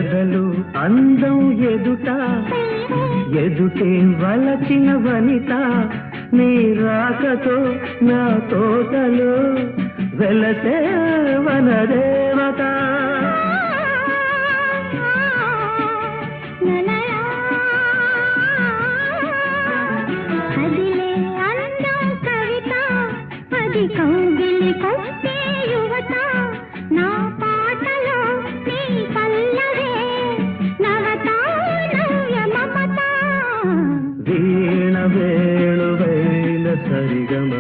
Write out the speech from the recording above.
ఎదలు అందం ఎదుట ఎదుటే వలచిన వనిత నీ రాకతో నా తోటలో వెలసే వనదేవత అదిలే అందం కవిత అది కౌగిలి కొట్టే యువత నా పాటలో నీ పల్లవే నవత నవ్య మమత వీణ వేణువైన సరిగమ